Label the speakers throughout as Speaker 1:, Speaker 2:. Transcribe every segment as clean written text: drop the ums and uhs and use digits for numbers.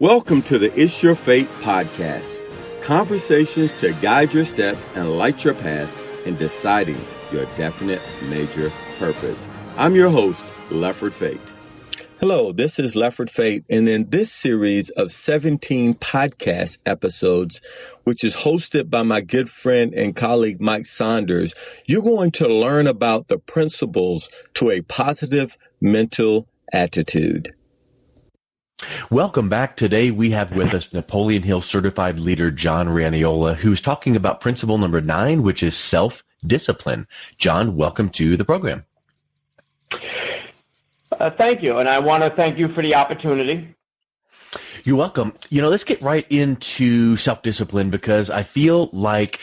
Speaker 1: Welcome to the It's Your Fate podcast. Conversations to guide your steps and light your path in deciding your definite major purpose. I'm your host, Lefford Fate. Hello, this is Lefford Fate, and in this series of 17 podcast episodes, which is hosted by my good friend and colleague Mike Saunders, you're going to learn about the principles to a positive mental attitude.
Speaker 2: Welcome back. Today we have with us Napoleon Hill certified leader John Raniola, who's talking about principle number 9, which is self-discipline. John, welcome to the program.
Speaker 3: Thank you, and I want to thank you for the opportunity.
Speaker 2: You're welcome. Let's get right into self-discipline because I feel like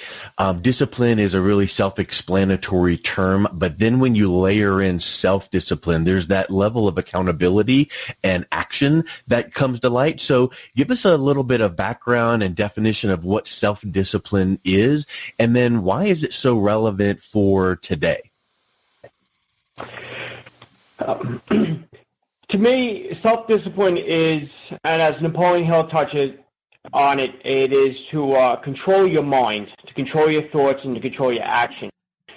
Speaker 2: discipline is a really self-explanatory term, but then when you layer in self-discipline, there's that level of accountability and action that comes to light. So give us a little bit of background and definition of what self-discipline is, and then why is it so relevant for today?
Speaker 3: To me, self-discipline is, and as Napoleon Hill touches on it, it is to control your mind, to control your thoughts, and to control your actions.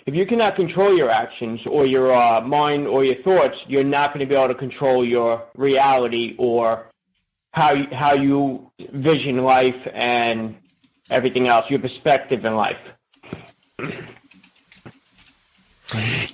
Speaker 3: If you cannot control your actions or your mind or your thoughts, you're not going to be able to control your reality or how you vision life and everything else, your perspective in life.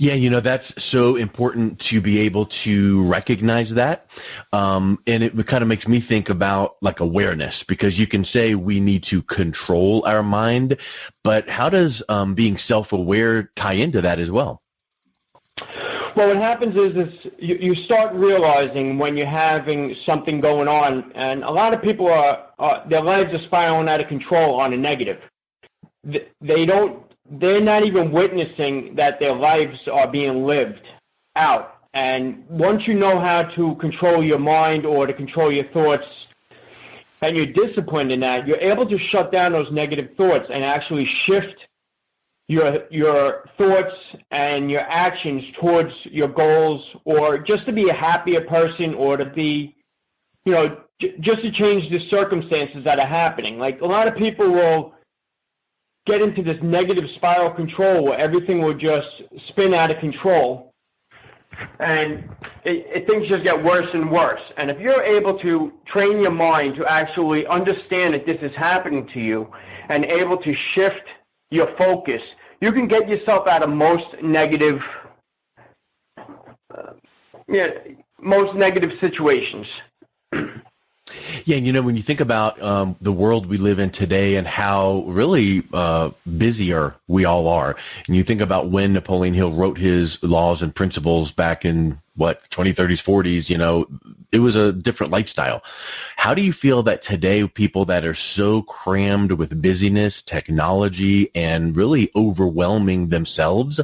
Speaker 2: Yeah, that's so important to be able to recognize that. And it kind of makes me think about like awareness, because you can say we need to control our mind, but how does being self-aware tie into that as well?
Speaker 3: Well, what happens is you start realizing when you're having something going on, and a lot of people their lives are spiraling out of control on a negative. They're not even witnessing that their lives are being lived out. And once you know how to control your mind or to control your thoughts, and you're disciplined in that, you're able to shut down those negative thoughts and actually shift your thoughts and your actions towards your goals, or just to be a happier person, or to be, just to change the circumstances that are happening. Like a lot of people will get into this negative spiral control where everything will just spin out of control, and things just get worse and worse. And if you're able to train your mind to actually understand that this is happening to you and able to shift your focus, you can get yourself out of most negative situations.
Speaker 2: Yeah, when you think about the world we live in today and how really busier we all are, and you think about when Napoleon Hill wrote his laws and principles back in, 20s, 30s, 40s, it was a different lifestyle. How do you feel that today people that are so crammed with busyness, technology, and really overwhelming themselves,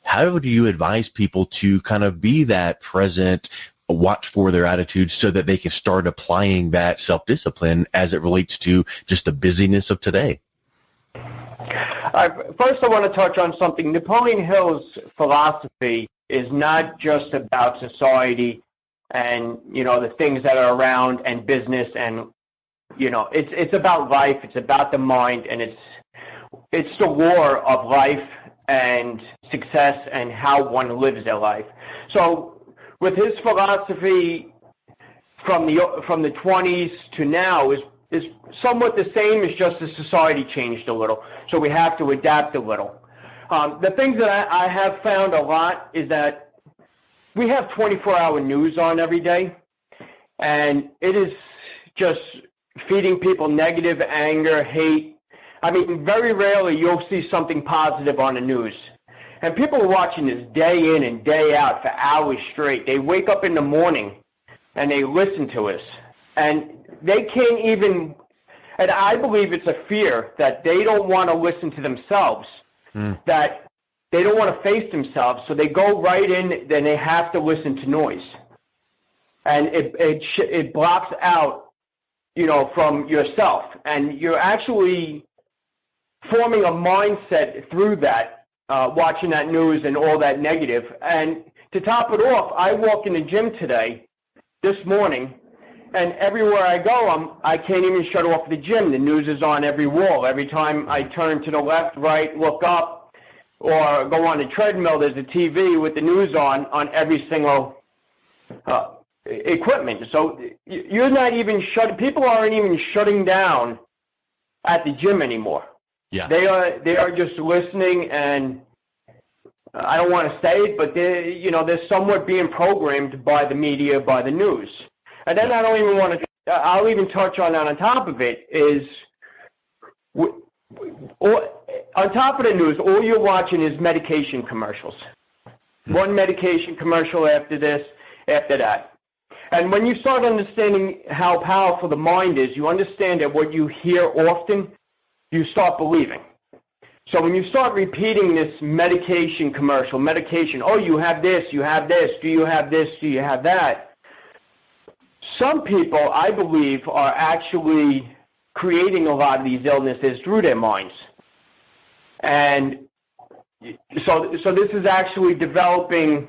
Speaker 2: how do you advise people to kind of be that present, watch for their attitudes so that they can start applying that self-discipline as it relates to just the busyness of today?
Speaker 3: First, I want to touch on something. Napoleon Hill's philosophy is not just about society and, the things that are around and business, and, it's about life. It's about the mind, and it's the war of life and success and how one lives their life. So with his philosophy from the 20s to now is somewhat the same, as just as society changed a little. So we have to adapt a little. The things that I have found a lot is that we have 24-hour news on every day, and it is just feeding people negative, anger, hate. I mean, very rarely you'll see something positive on the news. And people are watching this day in and day out for hours straight. They wake up in the morning and they listen to us. And they can't even, and I believe it's a fear that they don't want to listen to themselves, that they don't want to face themselves. So they go right in, then they have to listen to noise. And it blocks out, from yourself. And you're actually forming a mindset through that. Watching that news and all that negative. And to top it off, I walked in the gym this morning, And everywhere I go, I can't even shut off the gym. The news is on every wall. Every time I turn to the left, right, look up, or go on the treadmill, there's a TV with the news on every single equipment. So you're not even people aren't even shutting down at the gym anymore.
Speaker 2: Yeah.
Speaker 3: They are just listening, and I don't want to say it, but they're somewhat being programmed by the media, by the news. And then I don't even want to, I'll even touch on that on top of it, is on top of the news, all you're watching is medication commercials. One medication commercial after this, after that. And when you start understanding how powerful the mind is, you understand that what you hear often, you start believing. So when you start repeating this medication commercial, oh, you have this, do you have this, do you have that? Some people, I believe, are actually creating a lot of these illnesses through their minds. And so this is actually developing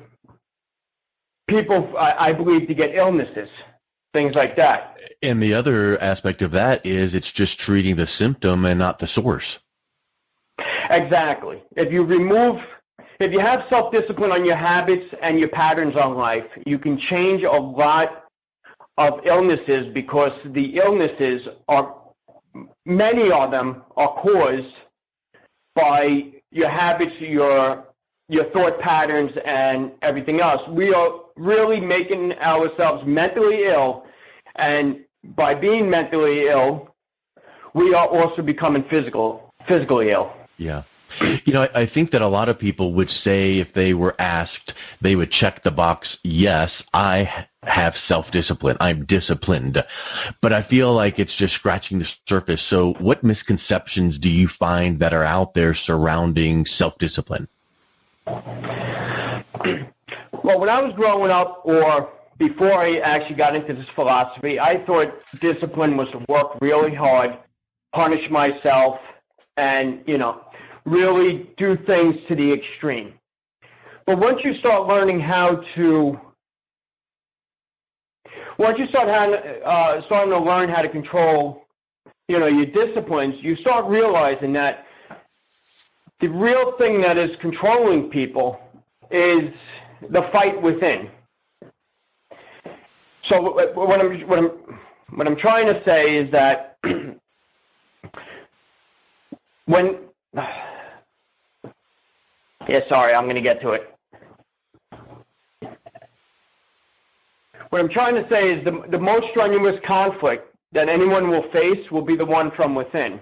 Speaker 3: people, I believe, to get illnesses, things like that.
Speaker 2: And the other aspect of that is it's just treating the symptom and not the source.
Speaker 3: Exactly. If you have self-discipline on your habits and your patterns on life, you can change a lot of illnesses, because the illnesses many of them are caused by your habits, your thought patterns, and everything else. We are really making ourselves mentally ill, and by being mentally ill, we are also becoming physically ill.
Speaker 2: Yeah. I think that a lot of people would say, if they were asked, they would check the box, yes, I have self-discipline, I'm disciplined. But I feel like it's just scratching the surface. So what misconceptions do you find that are out there surrounding self-discipline?
Speaker 3: Well, when I was growing up, or before I actually got into this philosophy, I thought discipline was to work really hard, punish myself, and, really do things to the extreme. But once you start learning starting to learn how to control, your disciplines, you start realizing that the real thing that is controlling people is the fight within. So what I'm trying to say is that I'm going to get to it. What I'm trying to say is the most strenuous conflict that anyone will face will be the one from within.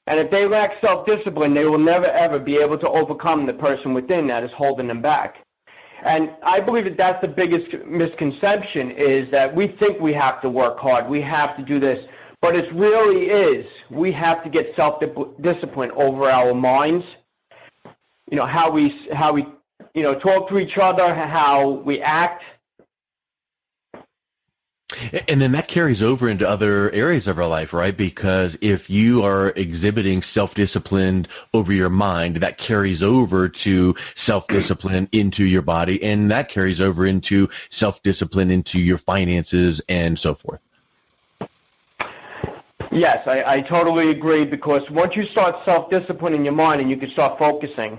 Speaker 3: And if they lack self-discipline, they will never, ever be able to overcome the person within that is holding them back. And I believe that that's the biggest misconception, is that we think we have to work hard, we have to do this. But it really is, we have to get self-discipline over our minds, how we talk to each other, how we act.
Speaker 2: And then that carries over into other areas of our life, right? Because if you are exhibiting self-discipline over your mind, that carries over to self-discipline into your body, and that carries over into self-discipline into your finances and so forth.
Speaker 3: Yes, I totally agree, because once you start self-discipline in your mind and you can start focusing,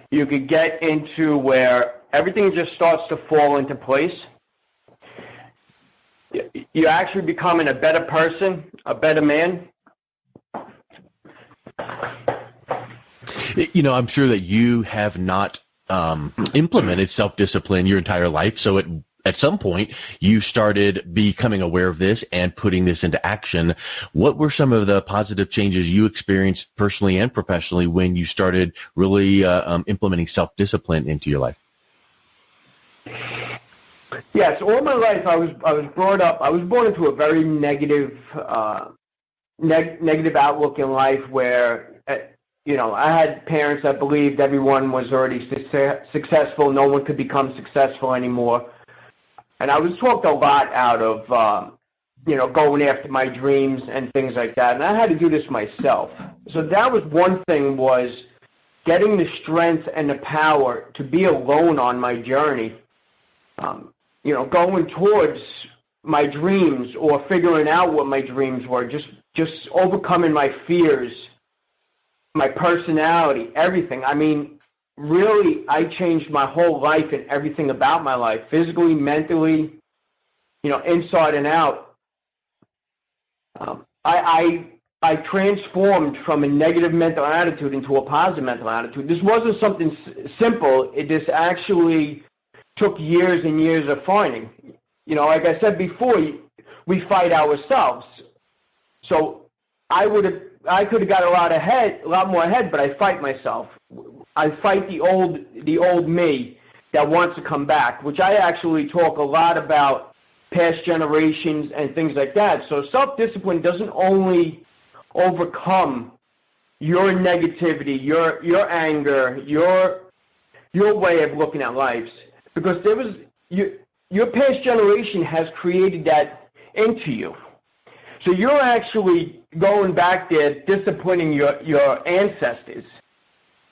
Speaker 3: you could get into where everything just starts to fall into place. You're actually becoming a better person, a better man.
Speaker 2: I'm sure that you have not implemented self-discipline your entire life, so at some point you started becoming aware of this and putting this into action. What were some of the positive changes you experienced personally and professionally when you started really implementing self-discipline into your life?
Speaker 3: Yes, all my life I was born into a very negative outlook in life, where I had parents that believed everyone was already successful, no one could become successful anymore. And I was talked a lot out of going after my dreams and things like that, and I had to do this myself. So that was one thing, was getting the strength and the power to be alone on my journey. Going towards my dreams or figuring out what my dreams were, just overcoming my fears, my personality, everything. I mean, really, I changed my whole life and everything about my life, physically, mentally, inside and out. I transformed from a negative mental attitude into a positive mental attitude. This wasn't something simple. This actually took years and years of finding. Like I said before, we fight ourselves. So I could have got a lot more ahead, but I fight myself. I fight the old me that wants to come back, which I actually talk a lot about past generations and things like that. So self-discipline doesn't only overcome your negativity, your anger, your way of looking at life, because your past generation has created that into you. So you're actually going back there, disciplining your ancestors,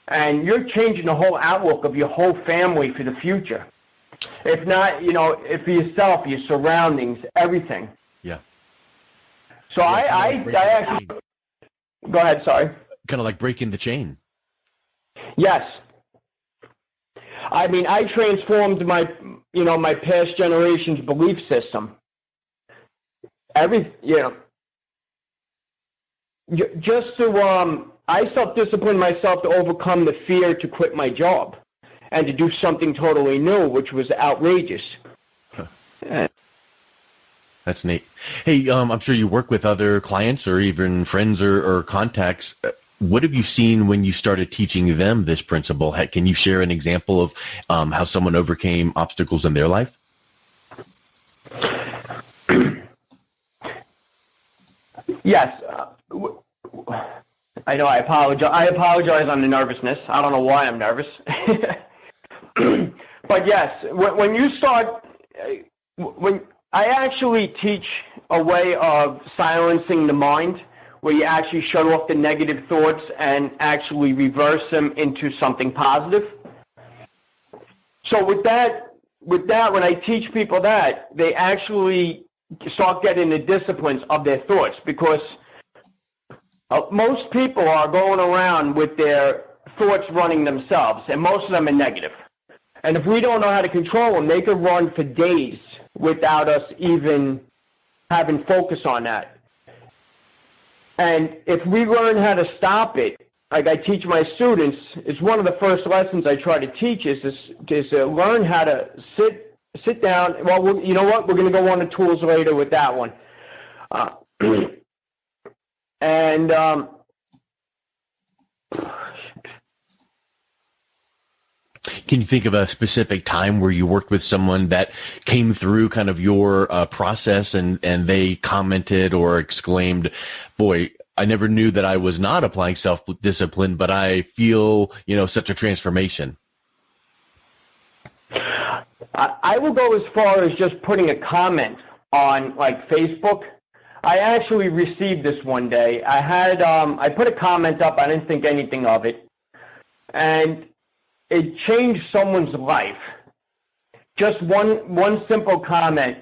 Speaker 3: and you're changing the whole outlook of your whole family for the future. If not, if for yourself, your surroundings, everything.
Speaker 2: Yeah.
Speaker 3: So I actually, go ahead, sorry.
Speaker 2: Kind of like breaking the chain.
Speaker 3: Yes. I mean, I transformed my past generation's belief system. Just to, I self-disciplined myself to overcome the fear to quit my job and to do something totally new, which was outrageous.
Speaker 2: Huh. That's neat. Hey, I'm sure you work with other clients or even friends or contacts. What have you seen when you started teaching them this principle? Can you share an example of how someone overcame obstacles in their life?
Speaker 3: Yes. I know. I apologize on the nervousness. I don't know why I'm nervous. But yes, when you start, when I actually teach a way of silencing the mind, where you actually shut off the negative thoughts and actually reverse them into something positive. So with that, when I teach people that, they actually start getting the disciplines of their thoughts, because most people are going around with their thoughts running themselves, and most of them are negative. And if we don't know how to control them, they could run for days without us even having focus on that. And if we learn how to stop it, like I teach my students, it's one of the first lessons I try to teach is to learn how to sit down. Well, you know what? We're going to go on the tools later with that one.
Speaker 2: Can you think of a specific time where you worked with someone that came through kind of your process and they commented or exclaimed, boy, I never knew that I was not applying self-discipline, but I feel, such a transformation?
Speaker 3: I will go as far as just putting a comment on like Facebook. I actually received this one day. I put a comment up. I didn't think anything of it. And it changed someone's life. Just one simple comment.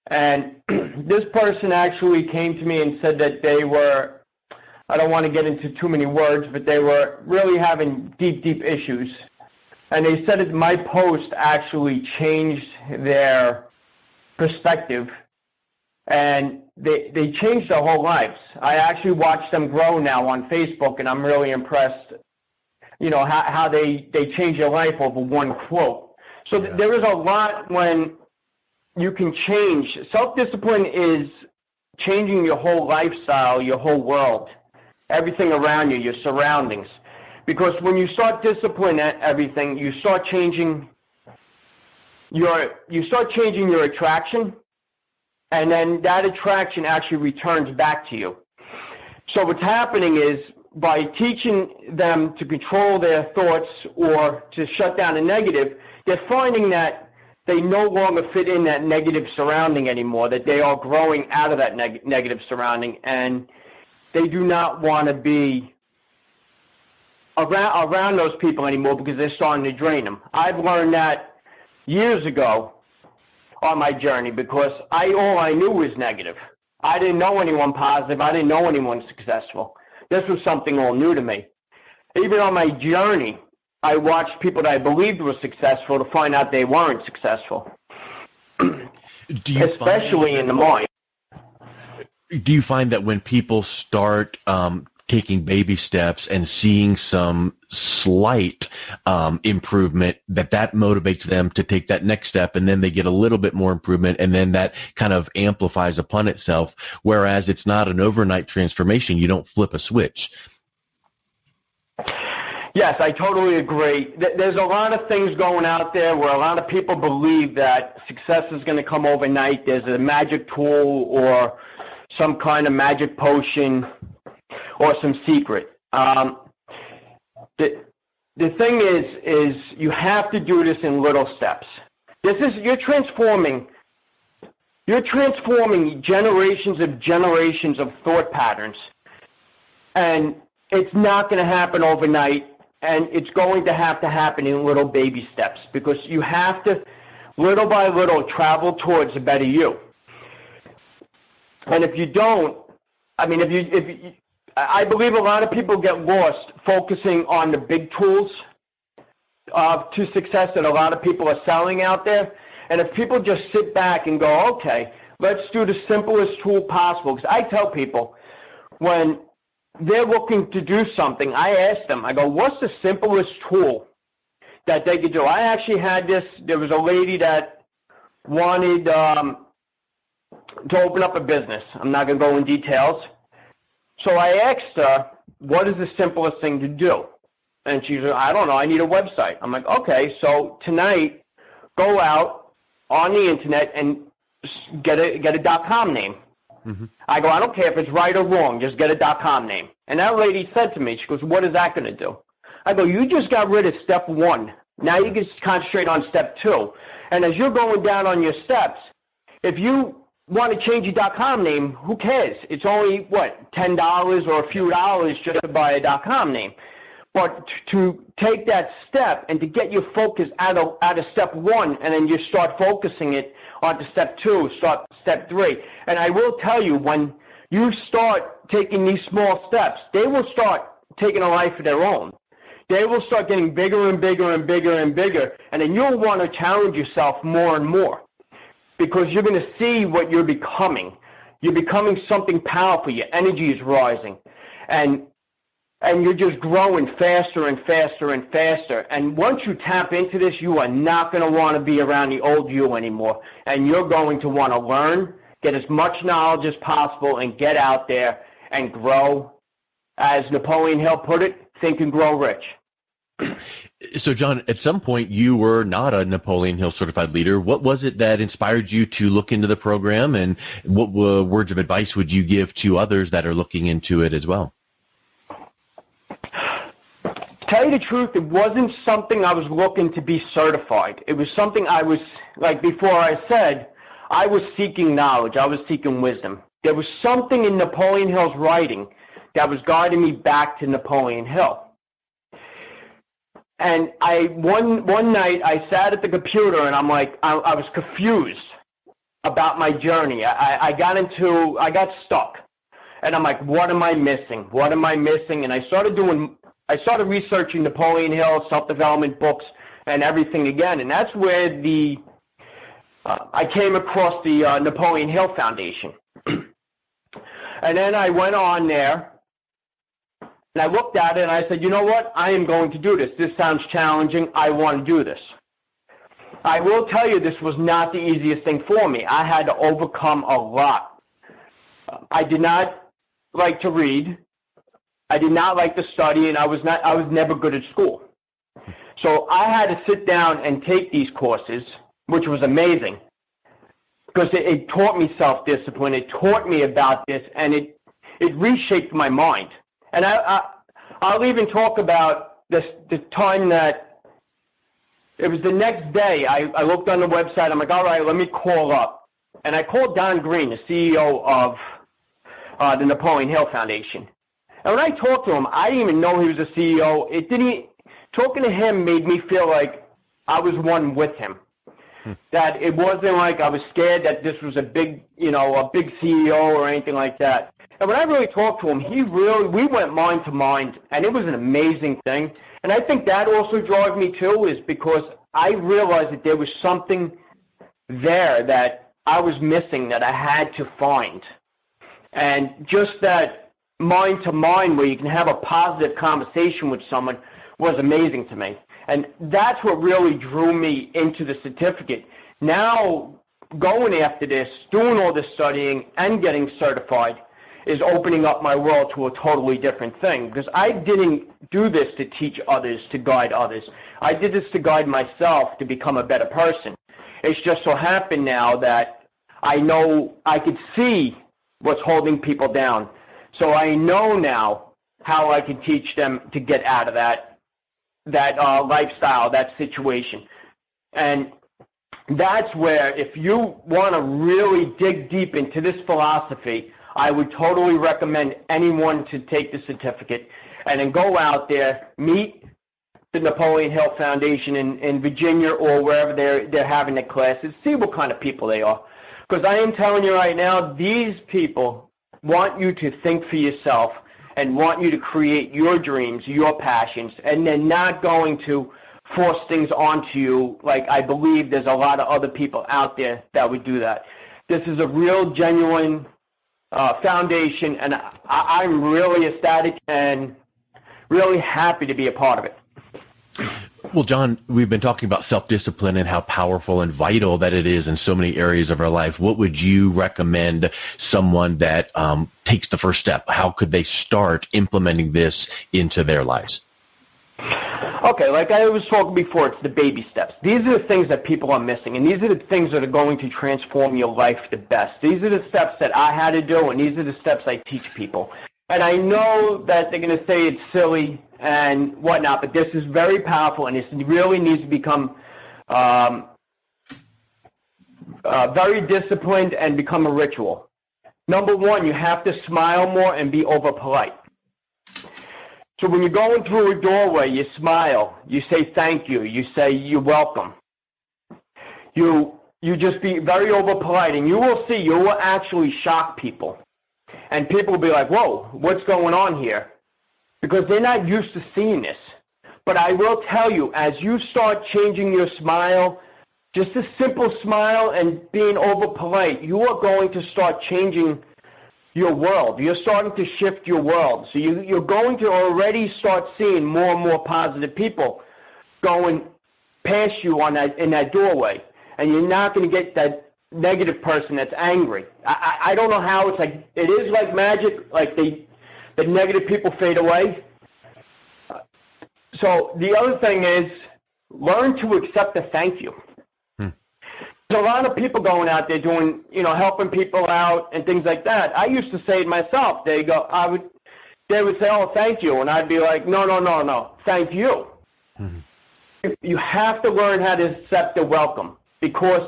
Speaker 3: And this person actually came to me and said that they were, I don't want to get into too many words, but they were really having deep issues. And they said that my post actually changed their perspective. And they changed their whole lives. I actually watched them grow now on Facebook, and I'm really impressed, how they change their life over one quote. So there is a lot when you can change. Self-discipline is changing your whole lifestyle, your whole world, everything around you, your surroundings. Because when you start disciplining everything, you start changing your attraction, and then that attraction actually returns back to you. So what's happening is, by teaching them to control their thoughts or to shut down the negative, they're finding that they no longer fit in that negative surrounding anymore, that they are growing out of that negative surrounding, and they do not want to be around those people anymore because they're starting to drain them. I've learned that years ago. on my journey because all I knew was negative. I didn't know anyone positive. I didn't know anyone successful. This was something all new to me. Even on my journey, I watched people that I believed were successful to find out they weren't successful, especially in the mind.
Speaker 2: Do you find that when people start taking baby steps and seeing some slight improvement, that motivates them to take that next step, and then they get a little bit more improvement, and then that kind of amplifies upon itself, whereas it's not an overnight transformation. You don't flip a switch.
Speaker 3: Yes, I totally agree. There's a lot of things going out there where a lot of people believe that success is going to come overnight. There's a magic tool or some kind of magic potion or some secret. The thing is you have to do this in little steps. You're transforming generations of thought patterns, and it's not going to happen overnight, and it's going to happen in little baby steps because you have to, little by little, travel towards a better you. And if you don't, I believe a lot of people get lost focusing on the big tools to success that a lot of people are selling out there. And if people just sit back and go, okay, let's do the simplest tool possible. Because I tell people when they're looking to do something, I ask them, I go, what's the simplest tool that they could do? I actually had this, there was a lady that wanted to open up a business. I'm not going to go in details. So I asked her, what is the simplest thing to do? And she said, I don't know, I need a website. I'm like, okay, so tonight, go out on the internet and get a .com name. Mm-hmm. I go, I don't care if it's right or wrong, just get a .com name. And that lady said to me, she goes, what is that going to do? I go, you just got rid of step 1. Now you can concentrate on step 2. And as you're going down on your steps, if you want to change your .com name, who cares? It's only, $10 or a few dollars just to buy a .com name. But to take that step and to get your focus out of step 1 and then you start focusing it onto step 2, start step 3. And I will tell you, when you start taking these small steps, they will start taking a life of their own. They will start getting bigger and bigger and bigger and bigger. And then you'll want to challenge yourself more and more because you're going to see what you're becoming. You're becoming something powerful. Your energy is rising. And you're just growing faster and faster and faster. And once you tap into this, you are not going to want to be around the old you anymore. And you're going to want to learn, get as much knowledge as possible, and get out there and grow. As Napoleon Hill put it, think and grow rich.
Speaker 2: So, John, at some point you were not a Napoleon Hill certified leader. What was it that inspired you to look into the program, and what words of advice would you give to others that are looking into it as well?
Speaker 3: Tell you the truth, it wasn't something I was looking to be certified. It was something I was, like before I said, I was seeking knowledge. I was seeking wisdom. There was something in Napoleon Hill's writing that was guiding me back to Napoleon Hill. And one night I sat at the computer and I'm like, I was confused about my journey. I got stuck. And I'm like, what am I missing? What am I missing? And I started researching Napoleon Hill, self-development books, and everything again. And that's where I came across the Napoleon Hill Foundation. And then I went on there, and I looked at it, and I said, you know what? I am going to do this. This sounds challenging. I want to do this. I will tell you this was not the easiest thing for me. I had to overcome a lot. I did not like to read. I did not like to study, and I was never good at school. So I had to sit down and take these courses, which was amazing, because it taught me self-discipline. It taught me about this, and it reshaped my mind. And I'll even talk about the time that it was the next day. I looked on the website. I'm like, all right, let me call up. And I called Don Green, the CEO of the Napoleon Hill Foundation. And when I talked to him, I didn't even know he was a CEO. Talking to him made me feel like I was one with him. That it wasn't like I was scared that this was a big CEO or anything like that. And when I really talked to him, we went mind to mind, and it was an amazing thing. And I think that also drove me too, is because I realized that there was something there that I was missing that I had to find. And just that mind to mind where you can have a positive conversation with someone was amazing to me. And that's what really drew me into the certificate. Now, going after this, doing all this studying and getting certified is opening up my world to a totally different thing. Because I didn't do this to teach others, to guide others. I did this to guide myself to become a better person. It's just so happened now that I know I could see what's holding people down. So I know now how I can teach them to get out of that lifestyle, that situation. And that's where, if you want to really dig deep into this philosophy, I would totally recommend anyone to take the certificate and then go out there, meet the Napoleon Hill Foundation in Virginia or wherever they're having the classes, see what kind of people they are. Because I am telling you right now, these people want you to think for yourself and want you to create your dreams, your passions, and they're not going to force things onto you like I believe there's a lot of other people out there that would do that. This is a real, genuine foundation, and I'm really ecstatic and really happy to be a part of it.
Speaker 2: Well, John, we've been talking about self-discipline and how powerful and vital that it is in so many areas of our life. What would you recommend someone that takes the first step? How could they start implementing this into their lives?
Speaker 3: Okay, like I was talking before, it's the baby steps. These are the things that people are missing, and these are the things that are going to transform your life the best. These are the steps that I had to do, and these are the steps I teach people. And I know that they're going to say it's silly and whatnot, but this is very powerful, and this really needs to become very disciplined and become a ritual. Number one, you have to smile more and be over polite. So when you're going through a doorway, you smile, you say thank you, you say you're welcome. You just be very over polite, and you will see, you will actually shock people. And people will be like, whoa, what's going on here? Because they're not used to seeing this. But I will tell you, as you start changing your smile, just a simple smile and being over polite, you are going to start changing your world. You're starting to shift your world. So you're going to already start seeing more and more positive people going past you in that doorway. And you're not going to get that negative person that's angry. I don't know how it's like. It is like magic, like the negative people fade away. So the other thing is, learn to accept a thank you. There's a lot of people going out there doing, helping people out and things like that. I used to say it myself. They would say, oh, thank you. And I'd be like, no, thank you. Mm-hmm. You have to learn how to accept the welcome, because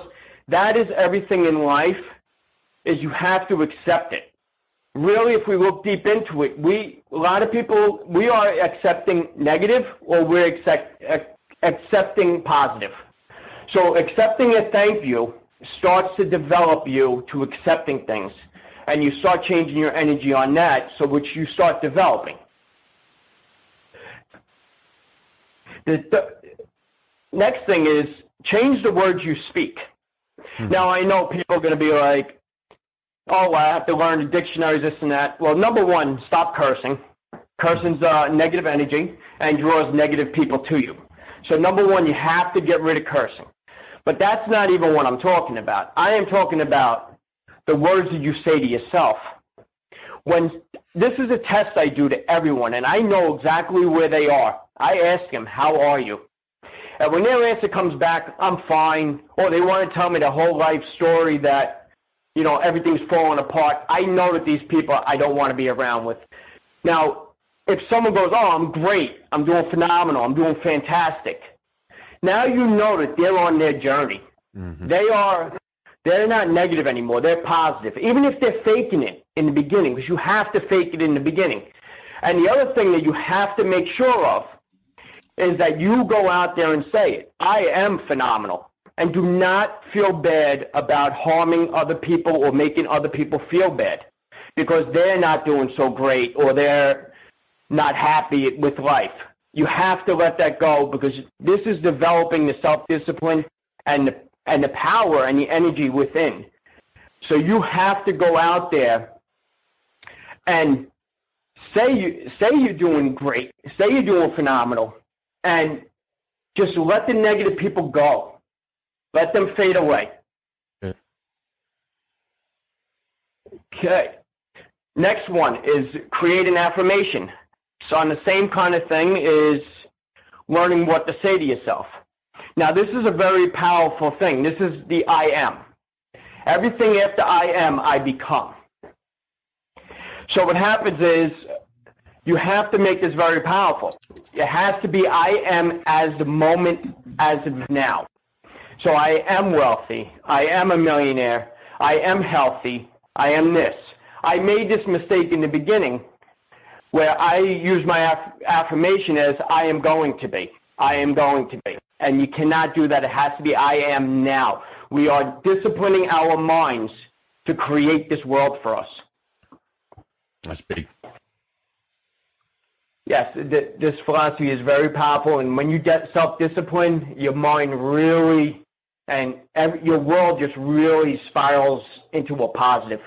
Speaker 3: that is everything in life, is you have to accept it. Really, if we look deep into it, a lot of people, we are accepting negative, or we're accepting positive. So accepting a thank you starts to develop you to accepting things, and you start changing your energy on that, so which you start developing. The next thing is change the words you speak. Mm-hmm. Now, I know people are going to be like, oh, I have to learn the dictionaries, this and that. Well, number one, stop cursing. Cursing's negative energy and draws negative people to you. So number one, you have to get rid of cursing. But that's not even what I'm talking about. I am talking about the words that you say to yourself. This is a test I do to everyone, and I know exactly where they are. I ask them, how are you? And when their answer comes back, I'm fine, or they want to tell me the whole life story that, everything's falling apart, I know that these people I don't want to be around with. Now, if someone goes, oh, I'm great, I'm doing phenomenal, I'm doing fantastic, now you know that they're on their journey. Mm-hmm. They're not negative anymore. They're positive. Even if they're faking it in the beginning, because you have to fake it in the beginning. And the other thing that you have to make sure of is that you go out there and say it. I am phenomenal. And do not feel bad about harming other people or making other people feel bad because they're not doing so great or they're not happy with life. You have to let that go because this is developing the self-discipline and the power and the energy within. So you have to go out there and say you're doing great, say you're doing phenomenal, and just let the negative people go. Let them fade away. Okay. Next one is create an affirmation. So on the same kind of thing is learning what to say to yourself. Now this is a very powerful thing. This is the I am. Everything after I am, I become. So what happens is you have to make this very powerful. It has to be I am as the moment as of now. So I am wealthy. I am a millionaire. I am healthy. I am this. I made this mistake in the beginning where I use my affirmation as I am going to be. I am going to be. And you cannot do that. It has to be I am now. We are disciplining our minds to create this world for us.
Speaker 2: That's big.
Speaker 3: Yes, this philosophy is very powerful. And when you get self-discipline, your mind really, and your world just really spirals into a positive.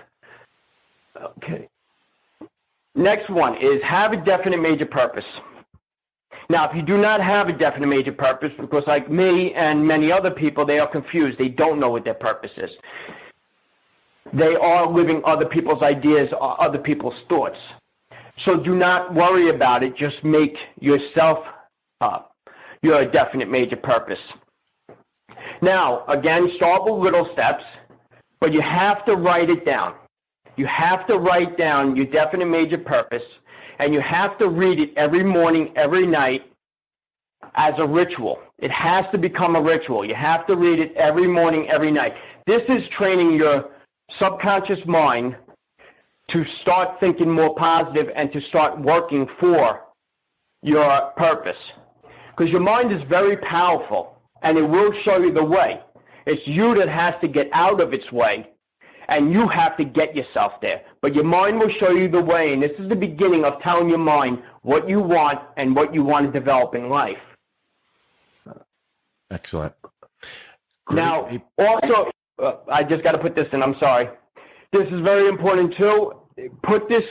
Speaker 3: Okay. Next one is have a definite major purpose. Now, if you do not have a definite major purpose, because like me and many other people, they are confused. They don't know what their purpose is. They are living other people's ideas or other people's thoughts. So do not worry about it. Just make yourself your definite major purpose. Now, again, start with little steps, but you have to write it down. You have to write down your definite major purpose, and you have to read it every morning, every night as a ritual. It has to become a ritual. You have to read it every morning, every night. This is training your subconscious mind to start thinking more positive and to start working for your purpose. Because your mind is very powerful, and it will show you the way. It's you that has to get out of its way, and you have to get yourself there. But your mind will show you the way, and this is the beginning of telling your mind what you want and what you want to develop in life.
Speaker 2: Excellent.
Speaker 3: Great. Now, also, I just got to put this in, I'm sorry. This is very important too. Put this,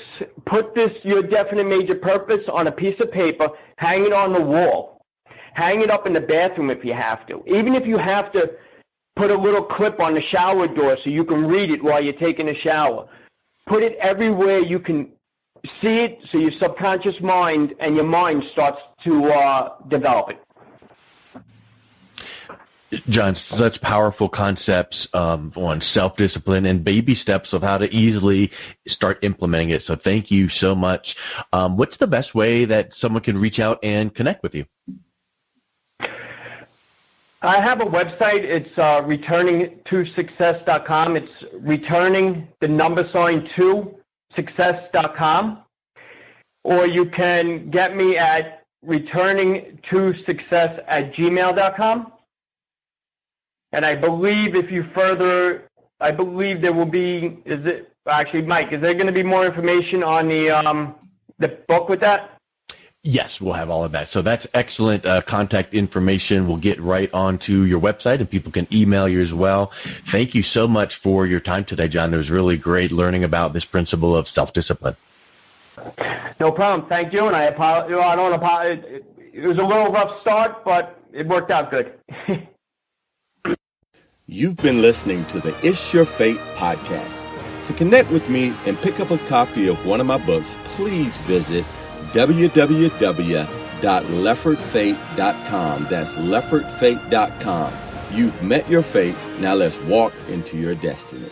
Speaker 3: your definite major purpose on a piece of paper, hang it on the wall. Hang it up in the bathroom if you have to. Even if you have to put a little clip on the shower door so you can read it while you're taking a shower. Put it everywhere you can see it so your subconscious mind and your mind starts to develop it.
Speaker 2: John, such powerful concepts on self-discipline and baby steps of how to easily start implementing it. So thank you so much. What's the best way that someone can reach out and connect with you?
Speaker 3: I have a website. It's returningtosuccess.com. It's returning the number sign to success.com. Or you can get me at returningtosuccess@gmail.com. And I believe if you further, I believe there will be, actually, Mike, is there going to be more information on the book with that?
Speaker 2: Yes, we'll have all of that. So that's excellent contact information. We'll get right onto your website, and people can email you as well. Thank you so much for your time today, John. It was really great learning about this principle of self-discipline.
Speaker 3: No problem. Thank you. And I don't apologize. It was a little rough start, but it worked out good.
Speaker 1: You've been listening to the It's Your Fate podcast. To connect with me and pick up a copy of one of my books, please visit www.leffordfate.com. That's leffordfate.com. You've met your fate. Now let's walk into your destiny.